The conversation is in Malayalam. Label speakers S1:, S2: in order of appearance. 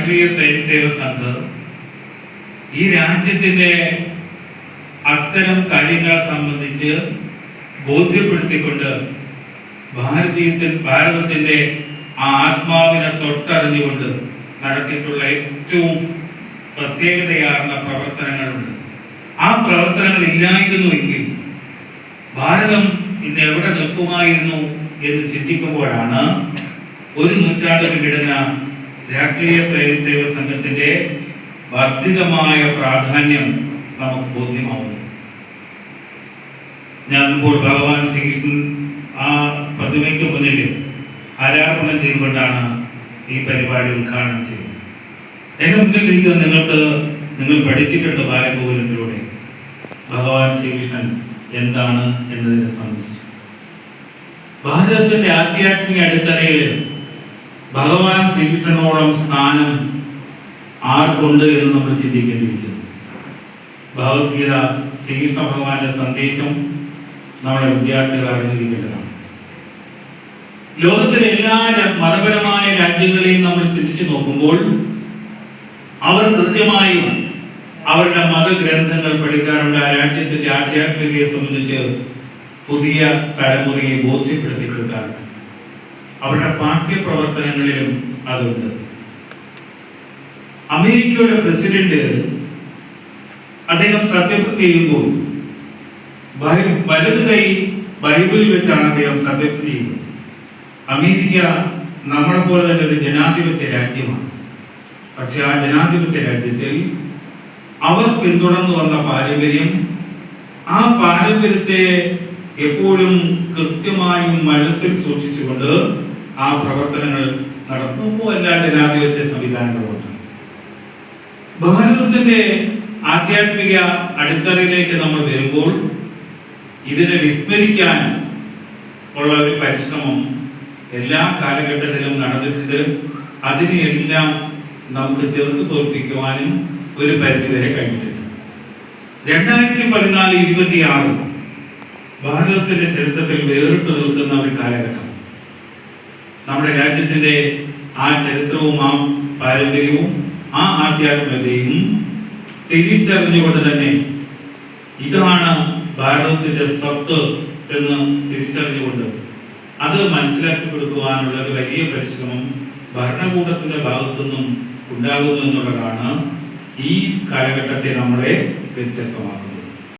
S1: രാഷ്ട്രീയ സ്വയംസേവക സംഘം ഈ രാജ്യത്തിൻ്റെ അത്തരം കാര്യങ്ങളെ സംബന്ധിച്ച് ബോധ്യപ്പെടുത്തിക്കൊണ്ട് ഭാരതത്തിൻ്റെ ആ ആത്മാവിനെ തൊട്ടറിഞ്ഞുകൊണ്ട് നടത്തിയിട്ടുള്ള ഏറ്റവും പ്രത്യേകതയാർന്ന പ്രവർത്തനങ്ങളുണ്ട്. ആ പ്രവർത്തനങ്ങൾ ഇല്ലായിരുന്നുവെങ്കിൽ ഭാരതം ഇന്ന് എവിടെ നിൽക്കുമായിരുന്നു എന്ന് ചിന്തിക്കുമ്പോഴാണ് ഒരു നൂറ്റാണ്ട് പിന്നിടുന്ന രാഷ്ട്രീയ സ്വയംസേവക സംഘത്തിൻ്റെ വർദ്ധിതമായ പ്രാധാന്യം നമുക്ക് ബോധ്യമാവുന്നത്. ഞാൻ ഇപ്പോൾ ഭഗവാൻ ശ്രീകൃഷ്ണൻ ആ പ്രതിമയ്ക്ക് മുന്നിൽ ആരാധനം ചെയ്തുകൊണ്ടാണ് ഈ പരിപാടി ഉദ്ഘാടനം ചെയ്തത്. എൻ്റെ മുന്നിലിരിക്കുന്ന നിങ്ങൾ പഠിച്ചിട്ടുണ്ട് ബാലഗോകുലത്തിലൂടെ ഭഗവാൻ ശ്രീകൃഷ്ണൻ എന്താണ് എന്നതിനെ സംബന്ധിച്ച്. ഭാരതത്തിന്റെ ആധ്യാത്മിക അടിത്തറയിൽ ഭഗവാൻ ശ്രീകൃഷ്ണനോളം സ്ഥാനം ആർക്കുണ്ട് എന്ന് നമ്മൾ ചിന്തിക്കേണ്ടിയിരിക്കുന്നു. ഭഗവത്ഗീത ശ്രീകൃഷ്ണ ഭഗവാന്റെ സന്ദേശം നമ്മുടെ വിദ്യാർത്ഥികൾ അറിഞ്ഞിരിക്കേണ്ടതാണ്. ലോകത്തിലെ എല്ലാ മതപരമായ രാജ്യങ്ങളെയും നമ്മൾ ചിന്തിച്ചു നോക്കുമ്പോൾ അവർ കൃത്യമായും അവരുടെ മതഗ്രന്ഥങ്ങൾ പഠിക്കാറുണ്ട്. ആ രാജ്യത്തിന്റെ ആധ്യാത്മികതയെ സംബന്ധിച്ച് പുതിയ തലമുറയെ ബോധ്യപ്പെടുത്തി കൊടുക്കാറുണ്ട്. അവരുടെ പാഠ്യപ്രവർത്തനങ്ങളിലും അതുണ്ട്. അമേരിക്കയുടെ പ്രസിഡന്റ് അദ്ദേഹം സത്യപ്രതിജ്ഞ ചെയ്യുമ്പോൾ വലത് കൈ ബൈബിളിൽ വെച്ചാണ് അദ്ദേഹം സത്യപ്രതിജ്ഞ ചെയ്യുന്നത്. അമേരിക്ക നമ്മളെ പോലെ തന്നെ ഒരു ജനാധിപത്യ രാജ്യമാണ്. പക്ഷെ ആ ജനാധിപത്യ രാജ്യത്തിൽ അവർ പിന്തുടർന്നു വന്ന പാരമ്പര്യം, ആ പാരമ്പര്യത്തെ എപ്പോഴും കൃത്യമായും മനസ്സിൽ സൂക്ഷിച്ചുകൊണ്ട് ആ പ്രവർത്തനങ്ങൾ നടത്തുമ്പോൾ എല്ലാ ജനാധിപത്യ സംവിധാനങ്ങളുമുണ്ട്. ഭാരതത്തിന്റെ ആധ്യാത്മിക അടിത്തറയിലേക്ക് നമ്മൾ വരുമ്പോൾ ഇതിനെ വിസ്മരിക്കാൻ ഉള്ള ഒരു പരിശ്രമം എല്ലാ കാലഘട്ടത്തിലും നടന്നിട്ടുണ്ട്. അതിനെയെല്ലാം നമുക്ക് ചെറുത്ത് തോൽപ്പിക്കുവാനും ഒരു പരിധിവരെ കഴിഞ്ഞിട്ടുണ്ട്. 2014-26 ഭാരതത്തിന്റെ ചരിത്രത്തിൽ വേറിട്ട് നിൽക്കുന്ന ഒരു കാലഘട്ടം. നമ്മുടെ രാജ്യത്തിന്റെ ആ ചരിത്രവും ആ പാരമ്പര്യവും ആ ആധ്യാത്മികതയും തിരിച്ചറിഞ്ഞുകൊണ്ട് തന്നെ ഇതാണ് ഭാരതത്തിന്റെ സ്വത്ത് എന്ന് തിരിച്ചറിഞ്ഞുകൊണ്ട് അത് മനസ്സിലാക്കി കൊടുക്കുവാനുള്ള ഒരു വലിയ പരിശ്രമം ഭരണകൂടത്തിന്റെ ഭാഗത്തുനിന്നും ഉണ്ടാകുന്നു എന്നുള്ളതാണ് ഈ കാലഘട്ടത്തെ നമ്മളെ വ്യത്യസ്തമാക്കുന്നത്.